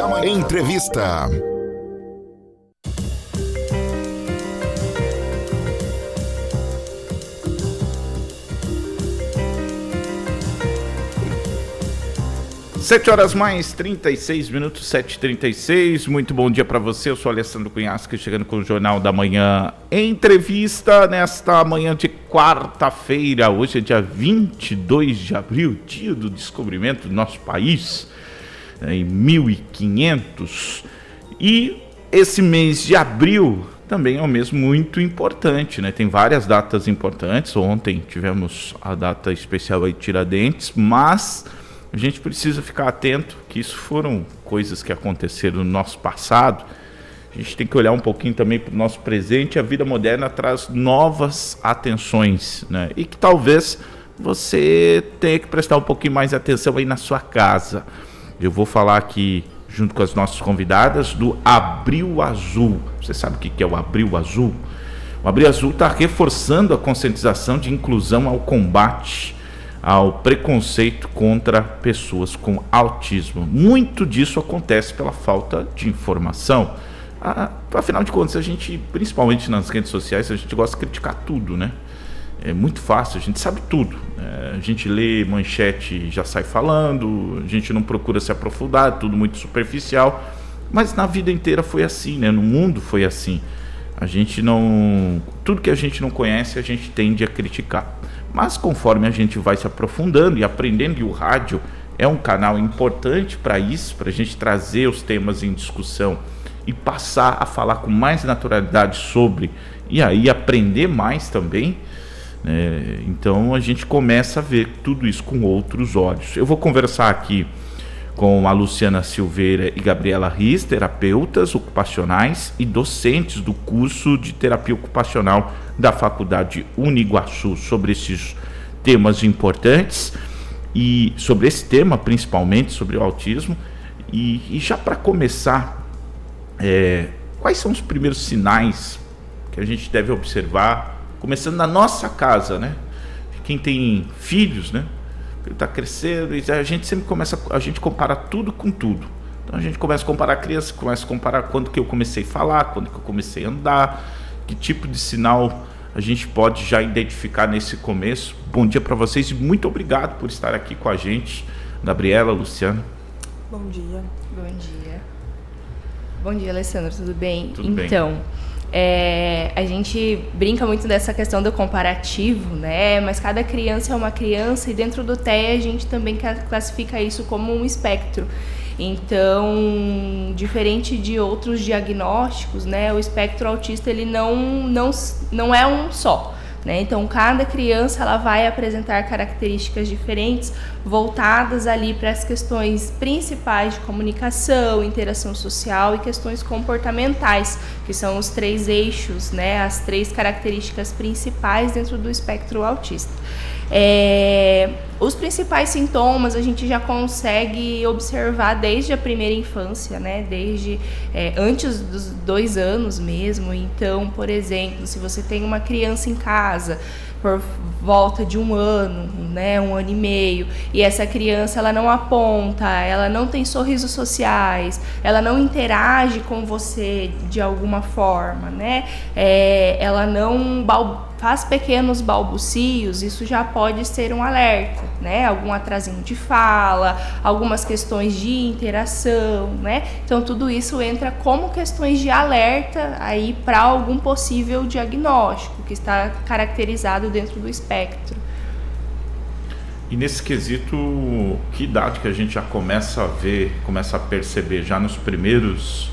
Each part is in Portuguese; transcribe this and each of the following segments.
Entrevista. Sete horas mais 36 minutos, 7h36. Muito bom dia para você. Eu sou Alessandro Cunhasca, chegando com o Jornal da Manhã. Entrevista nesta manhã de quarta-feira. Hoje é dia 22 de abril, dia do descobrimento do nosso país, em 1500. E esse mês de abril também é um mês muito importante, né? Tem várias datas importantes. Ontem tivemos a data especial aí de Tiradentes, mas a gente precisa ficar atento que isso foram coisas que aconteceram no nosso passado. A gente tem que olhar um pouquinho também para o nosso presente. A vida moderna traz novas atenções, né? E que talvez você tenha que prestar um pouquinho mais atenção aí na sua casa. Eu vou falar aqui, junto com as nossas convidadas, do Abril Azul. Você sabe o que é o Abril Azul? O Abril Azul está reforçando a conscientização de inclusão ao combate ao preconceito contra pessoas com autismo. Muito disso acontece pela falta de informação. Afinal de contas, a gente, principalmente nas redes sociais, a gente gosta de criticar tudo, né? É muito fácil, a gente sabe tudo. A gente lê manchete e já sai falando, a gente não procura se aprofundar, tudo muito superficial. Mas na vida inteira foi assim, né? No mundo foi assim. Tudo que a gente não conhece, a gente tende a criticar. Mas conforme a gente vai se aprofundando e aprendendo, e o rádio é um canal importante para isso, para a gente trazer os temas em discussão e passar a falar com mais naturalidade sobre, e aí aprender mais também, né? Então a gente começa a ver tudo isso com outros olhos. Eu vou conversar aqui com a Luciana Silveira e Gabriela Riz, terapeutas ocupacionais e docentes do curso de terapia ocupacional da Faculdade Uniguaçu, sobre esses temas importantes e sobre esse tema principalmente, sobre o autismo. E já para começar, quais são os primeiros sinais que a gente deve observar, começando na nossa casa, né? Quem tem filhos, né? Ele está crescendo e a gente sempre compara tudo com tudo. Então a gente começa a comparar a criança, começa a comparar quando que eu comecei a falar, quando que eu comecei a andar, que tipo de sinal a gente pode já identificar nesse começo. Bom dia para vocês e muito obrigado por estar aqui com a gente, Gabriela, Luciana. Bom dia. Bom dia. Bom dia, Alessandro, tudo bem? Tudo bem. Então, a gente brinca muito dessa questão do comparativo, né? Mas cada criança é uma criança e dentro do TEA a gente também classifica isso como um espectro. Então, diferente de outros diagnósticos, né? O espectro autista ele não é um só. Né? Então, cada criança ela vai apresentar características diferentes voltadas ali para as questões principais de comunicação, interação social e questões comportamentais, que são os três eixos, né? As três características principais dentro do espectro autista. Os principais sintomas a gente já consegue observar desde a primeira infância, né? Desde antes dos 2 anos mesmo. Então, por exemplo, se você tem uma criança em casa por volta de 1 ano, né, 1 ano e meio, e essa criança ela não aponta, ela não tem sorrisos sociais, ela não interage com você de alguma forma, né? Ela não faz pequenos balbucios, isso já pode ser um alerta, né? Algum atrasinho de fala, algumas questões de interação, né? Então tudo isso entra como questões de alerta aí para algum possível diagnóstico que está caracterizado dentro do espectro. E nesse quesito, que idade que a gente já começa a ver, começa a perceber já nos primeiros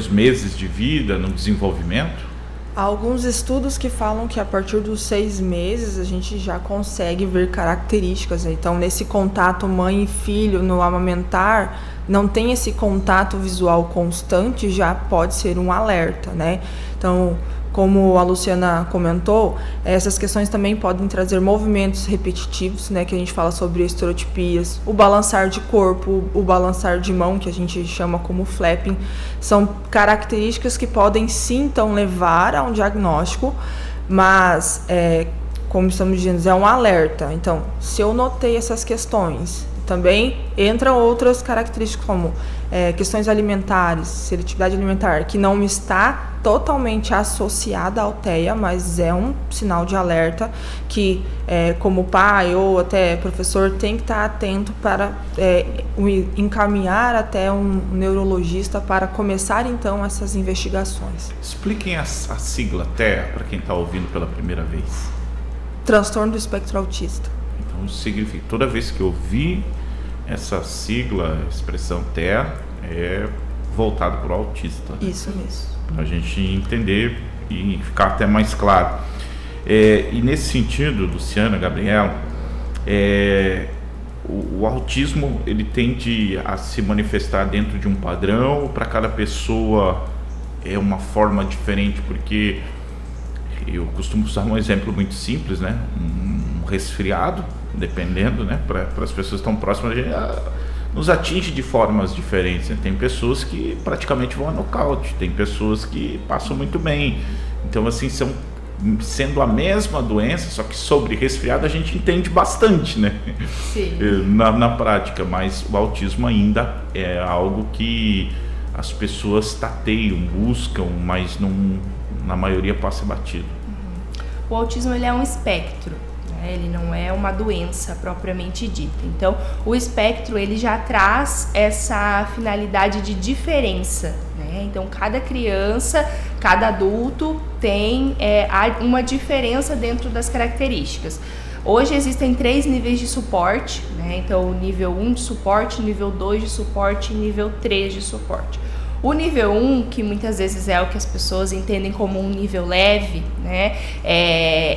meses de vida, no desenvolvimento? Há alguns estudos que falam que a partir dos 6 meses a gente já consegue ver características. Então, nesse contato mãe e filho, no amamentar, não tem esse contato visual constante, já pode ser um alerta, né? Então, como a Luciana comentou, essas questões também podem trazer movimentos repetitivos, né, que a gente fala sobre estereotipias, o balançar de corpo, o balançar de mão, que a gente chama como flapping, são características que podem sim, então, levar a um diagnóstico, mas, como estamos dizendo, é um alerta. Então, se eu notei essas questões, Também entram outras características como questões alimentares, seletividade alimentar, que não está totalmente associada à TEA, mas é um sinal de alerta que, como pai ou até professor, tem que estar atento para encaminhar até um neurologista para começar então essas investigações. Expliquem a sigla TEA para quem está ouvindo pela primeira vez. Transtorno do espectro autista. Então significa, toda vez que eu vi essa sigla, expressão TEA, é voltado para o autista. Isso mesmo. Para a gente entender e ficar até mais claro. E nesse sentido, Luciana, Gabriela, o autismo ele tende a se manifestar dentro de um padrão, para cada pessoa é uma forma diferente, porque eu costumo usar um exemplo muito simples, né? Um resfriado, dependendo, né? Para as pessoas que estão próximas, nos atinge de formas diferentes, né? Tem pessoas que praticamente vão a nocaute, tem pessoas que passam muito bem. Então, assim, sendo a mesma doença, só que sobre resfriado a gente entende bastante, né? Sim. Na prática, mas o autismo ainda é algo que as pessoas tateiam, buscam, mas na maioria passa batido. O autismo ele é um espectro. Ele não é uma doença propriamente dita. Então, o espectro ele já traz essa finalidade de diferença, né? Então, cada criança, cada adulto tem uma diferença dentro das características. Hoje existem 3 níveis de suporte, né? Então, o nível 1 de suporte, nível 2 de suporte e nível 3 de suporte. O nível 1, que muitas vezes é o que as pessoas entendem como um nível leve, né?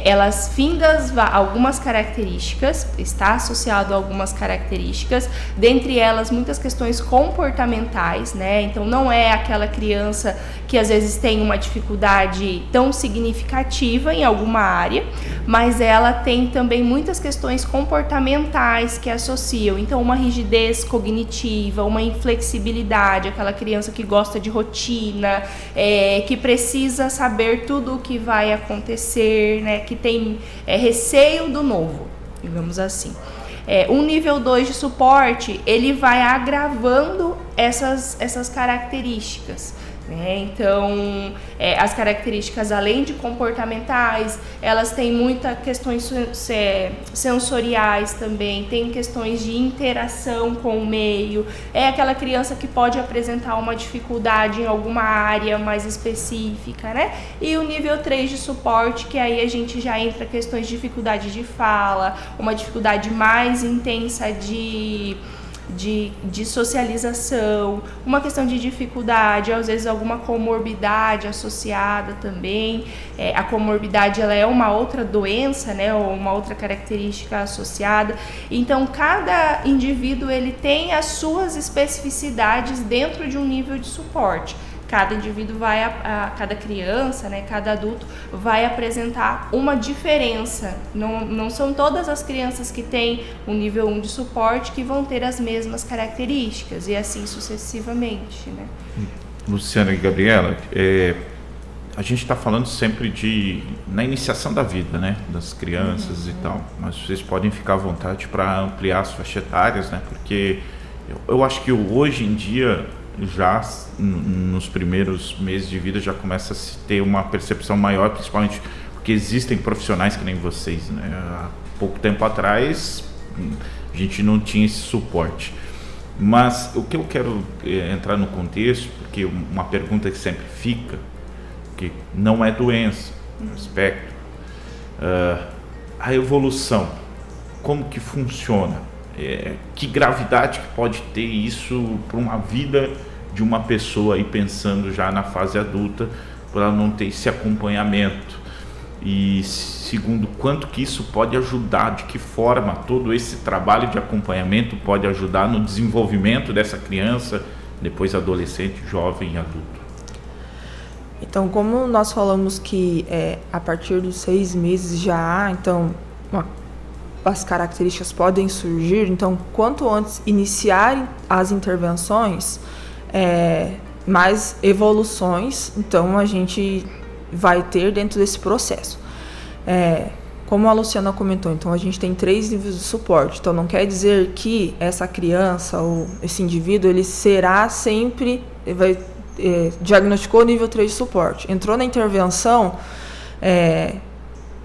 Elas findam algumas características, está associado a algumas características, dentre elas muitas questões comportamentais, né? Então não é aquela criança que às vezes tem uma dificuldade tão significativa em alguma área, mas ela tem também muitas questões comportamentais que associam, então uma rigidez cognitiva, uma inflexibilidade, aquela criança que gosta de rotina, que precisa saber tudo o que vai acontecer, né, que tem receio do novo, digamos assim. Um nível 2 de suporte, ele vai agravando essas características. Então, as características, além de comportamentais, elas têm muitas questões sensoriais também, tem questões de interação com o meio, é aquela criança que pode apresentar uma dificuldade em alguma área mais específica, né? E o nível 3 de suporte, que aí a gente já entra questões de dificuldade de fala, uma dificuldade mais intensa de socialização, uma questão de dificuldade, às vezes alguma comorbidade associada também. A comorbidade ela é uma outra doença, né, ou uma outra característica associada. Então, cada indivíduo ele tem as suas especificidades dentro de um nível de suporte. Cada indivíduo cada criança, né, cada adulto vai apresentar uma diferença. Não são todas as crianças que têm um nível 1 de suporte que vão ter as mesmas características e assim sucessivamente, né? Luciana e Gabriela, a gente está falando sempre na iniciação da vida, né, das crianças e tal, mas vocês podem ficar à vontade para ampliar as faixas etárias, né, porque eu acho que hoje em dia já nos primeiros meses de vida já começa a se ter uma percepção maior, principalmente porque existem profissionais que nem vocês, né? Há pouco tempo atrás a gente não tinha esse suporte. Mas o que eu quero entrar no contexto, porque uma pergunta que sempre fica, que não é doença, é um espectro, a evolução, como que funciona? Que gravidade que pode ter isso para uma vida de uma pessoa aí pensando já na fase adulta, por ela não ter esse acompanhamento? E segundo, quanto que isso pode ajudar, de que forma todo esse trabalho de acompanhamento pode ajudar no desenvolvimento dessa criança, depois adolescente, jovem e adulto? Então, como nós falamos que a partir dos 6 meses já há, então, as características podem surgir, então quanto antes iniciarem as intervenções, mais evoluções então a gente vai ter dentro desse processo. como a Luciana comentou, então a gente tem 3 níveis de suporte. Então não quer dizer que essa criança ou esse indivíduo, ele será sempre, diagnosticou nível 3 de suporte. Entrou na intervenção,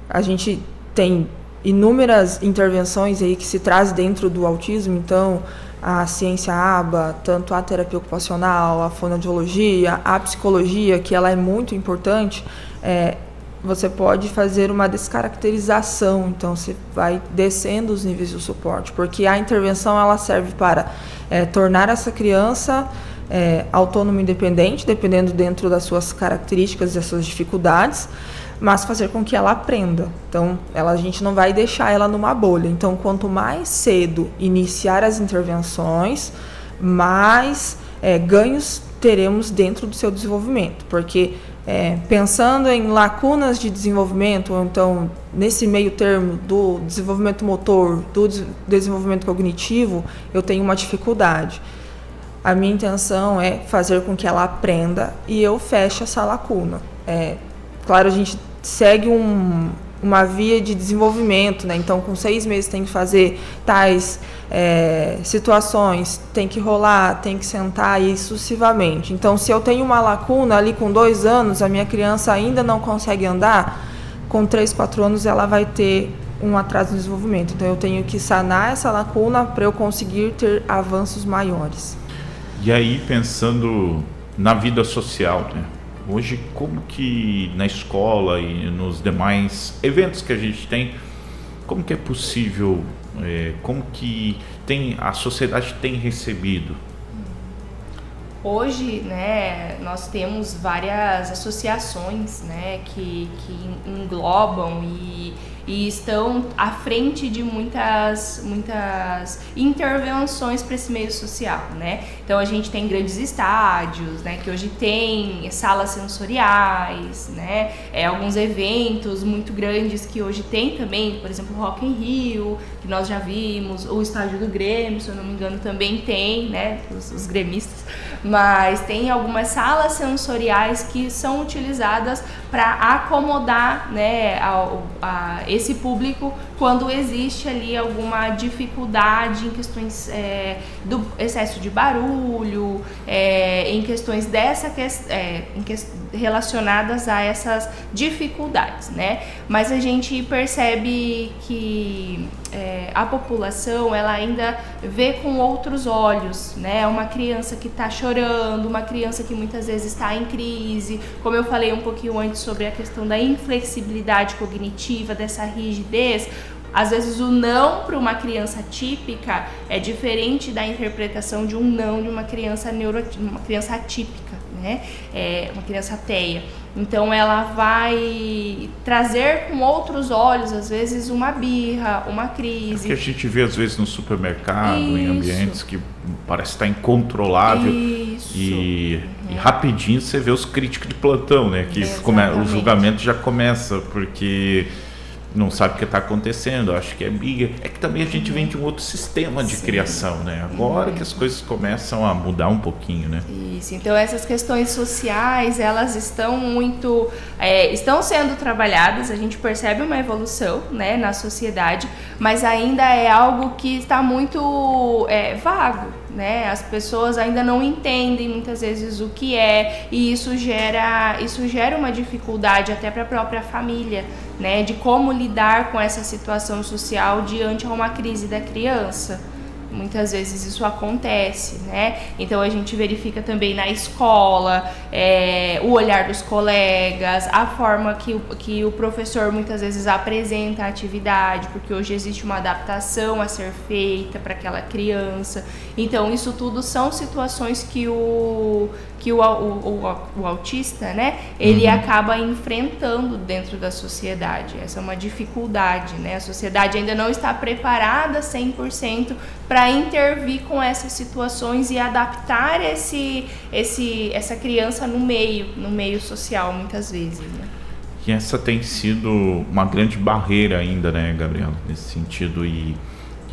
a gente tem inúmeras intervenções aí que se traz dentro do autismo, então a ciência ABA, tanto a terapia ocupacional, a fonoaudiologia, a psicologia, que ela é muito importante, você pode fazer uma descaracterização, então você vai descendo os níveis de suporte, porque a intervenção ela serve para tornar essa criança autônoma e independente, dependendo dentro das suas características e das suas dificuldades, mas fazer com que ela aprenda. Então, a gente não vai deixar ela numa bolha. Então, quanto mais cedo iniciar as intervenções, mais ganhos teremos dentro do seu desenvolvimento, porque pensando em lacunas de desenvolvimento, ou então nesse meio termo do desenvolvimento motor, do desenvolvimento cognitivo, eu tenho uma dificuldade. A minha intenção é fazer com que ela aprenda e eu feche essa lacuna. Claro, a gente segue uma via de desenvolvimento, né? Então, com 6 meses tem que fazer tais situações, tem que rolar, tem que sentar e sucessivamente. Então, se eu tenho uma lacuna ali com 2 anos, a minha criança ainda não consegue andar, com 3, 4 anos ela vai ter um atraso no desenvolvimento. Então, eu tenho que sanar essa lacuna para eu conseguir ter avanços maiores. E aí, pensando na vida social, né? Hoje, como que na escola e nos demais eventos que a gente tem, como que é possível, como que a sociedade tem recebido? Hoje, né, nós temos várias associações, né, que englobam e estão à frente de muitas intervenções para esse meio social, né? Então a gente tem grandes estádios, né, que hoje tem salas sensoriais, né? Alguns eventos muito grandes que hoje tem também, por exemplo, o Rock in Rio, que nós já vimos, o estádio do Grêmio, se eu não me engano, também tem, né, os gremistas, mas tem algumas salas sensoriais que são utilizadas para acomodar, né, esse público quando existe ali alguma dificuldade em questões do excesso de barulho, em questões relacionadas a essas dificuldades, né? Mas a gente percebe que a população ela ainda vê com outros olhos, né? Uma criança que está chorando, uma criança que muitas vezes está em crise, como eu falei um pouquinho antes sobre a questão da inflexibilidade cognitiva, dessa rigidez. Às vezes o não para uma criança típica é diferente da interpretação de um não de uma criança uma criança atípica, né? Uma criança ateia. Então ela vai trazer com outros olhos, às vezes, uma birra, uma crise. Que a gente vê às vezes no supermercado, em ambientes que parece estar incontrolável. E rapidinho você vê os críticos de plantão, né? Que o julgamento já começa, porque não sabe o que está acontecendo, acho que é briga. É que também a gente vem de um outro sistema de criação, né? Agora que as coisas começam a mudar um pouquinho, né? Isso, então essas questões sociais, elas estão muito, estão sendo trabalhadas, a gente percebe uma evolução, né, na sociedade, mas ainda é algo que está muito vago, né? As pessoas ainda não entendem muitas vezes o que é, e isso gera uma dificuldade até para a própria família, né? De como lidar com essa situação social diante de uma crise da criança. Muitas vezes isso acontece, né? Então a gente verifica também na escola, o olhar dos colegas, a forma que o professor muitas vezes apresenta a atividade, porque hoje existe uma adaptação a ser feita para aquela criança. Então isso tudo são situações que o autista, né, ele acaba enfrentando dentro da sociedade. Essa é uma dificuldade, né? A sociedade ainda não está preparada 100% para intervir com essas situações e adaptar essa criança no meio social, muitas vezes, né? E essa tem sido uma grande barreira ainda, né, Gabriela, nesse sentido. E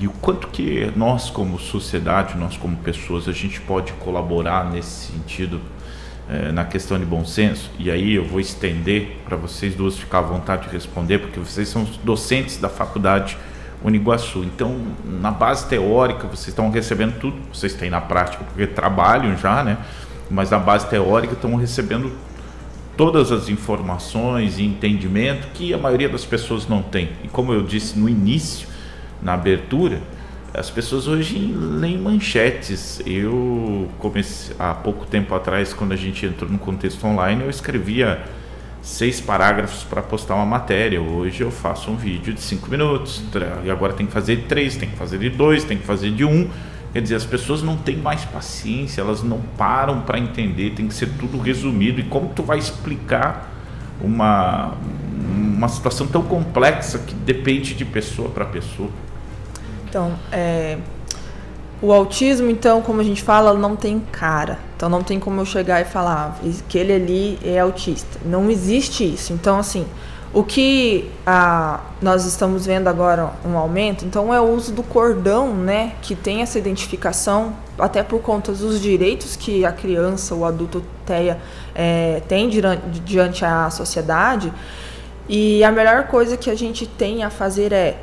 o quanto que nós como sociedade, nós como pessoas, a gente pode colaborar nesse sentido, na questão de bom senso, e aí eu vou estender para vocês duas ficar à vontade de responder, porque vocês são os docentes da faculdade Uniguaçu. Então, na base teórica, vocês estão recebendo tudo, vocês têm na prática, porque trabalham já, né? Mas na base teórica estão recebendo todas as informações e entendimento que a maioria das pessoas não tem. E como eu disse no início, na abertura, as pessoas hoje leem manchetes. Eu comecei há pouco tempo atrás, quando a gente entrou no contexto online, eu escrevia 6 parágrafos para postar uma matéria. Hoje eu faço um vídeo de 5 minutos, e agora tem que fazer de 3, tem que fazer de 2, tem que fazer de 1. Quer dizer, as pessoas não têm mais paciência, elas não param para entender, tem que ser tudo resumido. E como tu vai explicar uma situação tão complexa que depende de pessoa para pessoa? Então, o autismo, então, como a gente fala, não tem cara. Então, não tem como eu chegar e falar que ele ali é autista. Não existe isso. Então, assim, o que nós estamos vendo agora um aumento, então, é o uso do cordão, né, que tem essa identificação, até por conta dos direitos que a criança, o adulto TEA tem diante a sociedade. E a melhor coisa que a gente tem a fazer é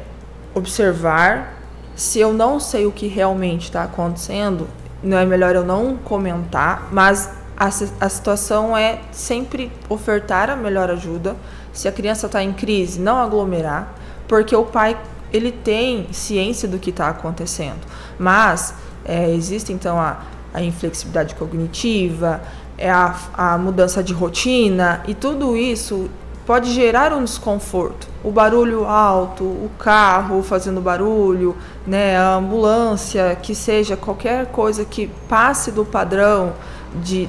observar. Se eu não sei o que realmente está acontecendo, não é melhor eu não comentar, mas a situação é sempre ofertar a melhor ajuda. Se a criança está em crise, não aglomerar, porque o pai ele tem ciência do que está acontecendo. Mas existe então a inflexibilidade cognitiva, a mudança de rotina, e tudo isso pode gerar um desconforto. O barulho alto, o carro fazendo barulho, né, a ambulância, que seja qualquer coisa que passe do padrão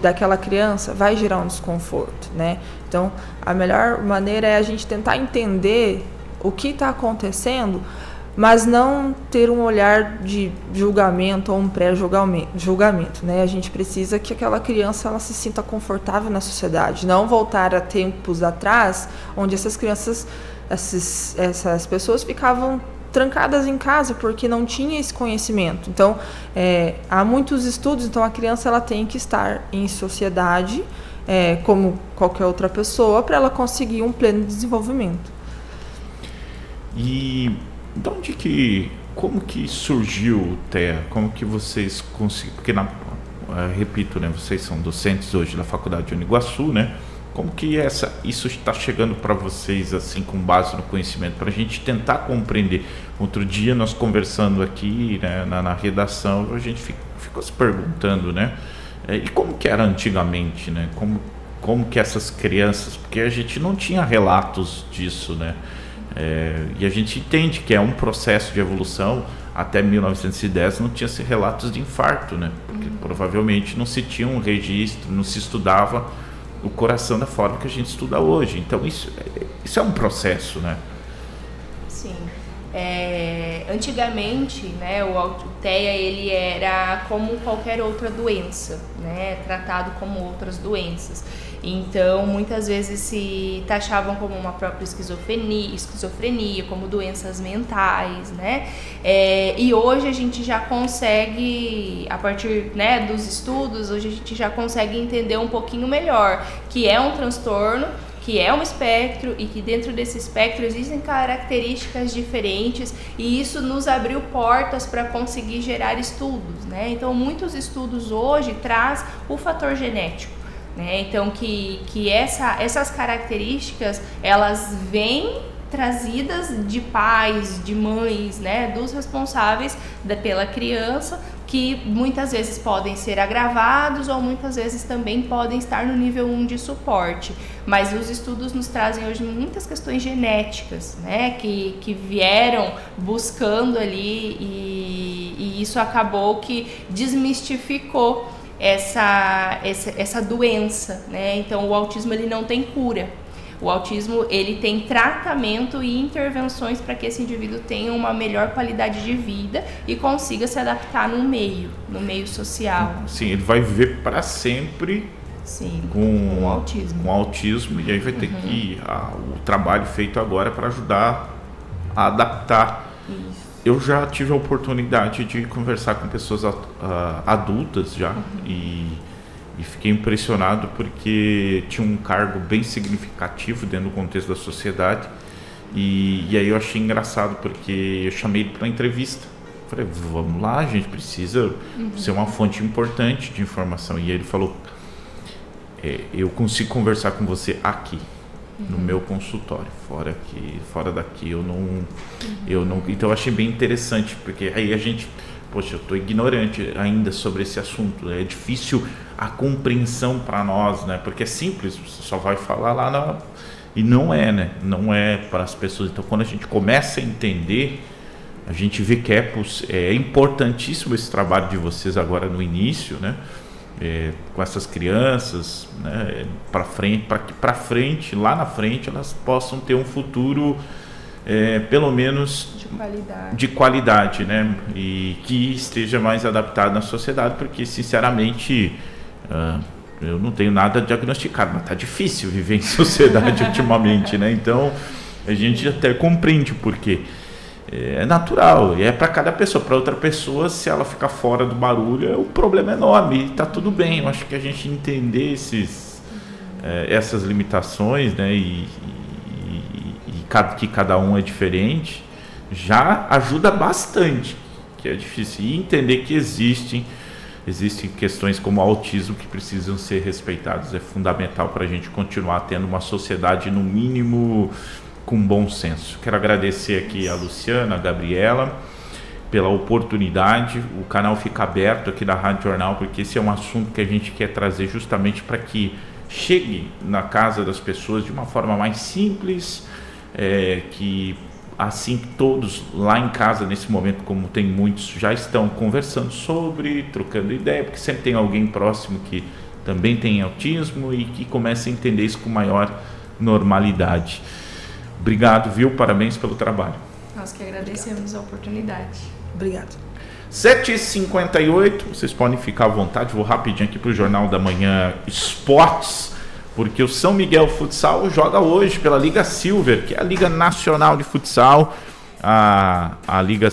daquela criança, vai gerar um desconforto, né? Então, a melhor maneira é a gente tentar entender o que está acontecendo, mas não ter um olhar de julgamento ou um pré-julgamento, né? A gente precisa que aquela criança ela se sinta confortável na sociedade, não voltar a tempos atrás, onde essas crianças, essas pessoas ficavam trancadas em casa porque não tinha esse conhecimento. Então, há muitos estudos, então a criança ela tem que estar em sociedade, como qualquer outra pessoa, para ela conseguir um pleno desenvolvimento. E como que surgiu o TEA? Como que vocês conseguiram? Porque, repito, né, vocês são docentes hoje da Faculdade Uniguaçu, né? Como que isso está chegando para vocês, assim, com base no conhecimento, para a gente tentar compreender? Outro dia, nós conversando aqui, né, na redação, a gente ficou se perguntando, né? E como que era antigamente, né? Como que essas crianças... Porque a gente não tinha relatos disso, né? E a gente entende que é um processo de evolução. Até 1910 não tinha relatos de infarto, né? Porque provavelmente não se tinha um registro, não se estudava o coração da forma que a gente estuda hoje. Então isso é um processo, né? Sim. Antigamente, né, o TEA ele era como qualquer outra doença, né? Tratado como outras doenças. Então, muitas vezes se taxavam como uma própria esquizofrenia, como doenças mentais, né? E hoje a gente já consegue, a partir, né, dos estudos, hoje a gente já consegue entender um pouquinho melhor que é um transtorno, que é um espectro e que dentro desse espectro existem características diferentes, e isso nos abriu portas para conseguir gerar estudos, né? Então, muitos estudos hoje traz o fator genético, né? Então, que essas características, elas vêm trazidas de pais, de mães, né, dos responsáveis pela criança, que muitas vezes podem ser agravados ou muitas vezes também podem estar no nível 1 de suporte. Mas os estudos nos trazem hoje muitas questões genéticas, né, que vieram buscando ali, e isso acabou que desmistificou essa doença, né? Então, o autismo ele não tem cura. O autismo ele tem tratamento e intervenções para que esse indivíduo tenha uma melhor qualidade de vida e consiga se adaptar no meio social. Sim, ele vai viver para sempre. Sim, com autismo. Com autismo, e aí vai ter que o trabalho feito agora para ajudar a adaptar. Isso. Eu já tive a oportunidade de conversar com pessoas adultas já, E fiquei impressionado porque tinha um cargo bem significativo dentro do contexto da sociedade. E aí eu achei engraçado porque eu chamei ele para entrevista. Falei, vamos lá, a gente precisa ser uma fonte importante de informação. E ele falou, eu consigo conversar com você aqui, no meu consultório, fora daqui eu não. Então eu achei bem interessante, porque aí a gente, poxa, eu estou ignorante ainda sobre esse assunto, é difícil a compreensão para nós, né? Porque é simples, você só vai falar lá e não é, né? Não é para as pessoas. Então quando a gente começa a entender, a gente vê que é importantíssimo esse trabalho de vocês agora no início, né? Com essas crianças, né? Para frente, lá na frente, elas possam ter um futuro, pelo menos de qualidade, né? E que esteja mais adaptado na sociedade, porque sinceramente eu não tenho nada diagnosticado, mas tá difícil viver em sociedade ultimamente, né? Então a gente até compreende o porquê. É natural, e é para cada pessoa. Para outra pessoa, se ela ficar fora do barulho, o problema é enorme, e tá tudo bem. Eu acho que a gente entender essas limitações, né, que cada um é diferente, já ajuda bastante, que é difícil. E entender que existem questões como autismo que precisam ser respeitadas. É fundamental para a gente continuar tendo uma sociedade, no mínimo, com bom senso. Quero agradecer aqui a Luciana, a Gabriela, pela oportunidade. O canal fica aberto aqui da Rádio Jornal, porque esse é um assunto que a gente quer trazer justamente para que chegue na casa das pessoas de uma forma mais simples, que assim todos lá em casa, nesse momento, como tem muitos, já estão conversando sobre, trocando ideia, porque sempre tem alguém próximo que também tem autismo e que começa a entender isso com maior normalidade. Obrigado, viu? Parabéns pelo trabalho. Nós que agradecemos a oportunidade. Obrigado. 7h58, vocês podem ficar à vontade, vou rapidinho aqui para o Jornal da Manhã Esportes, porque o São Miguel Futsal joga hoje pela Liga Silver, que é a Liga Nacional de Futsal, a Liga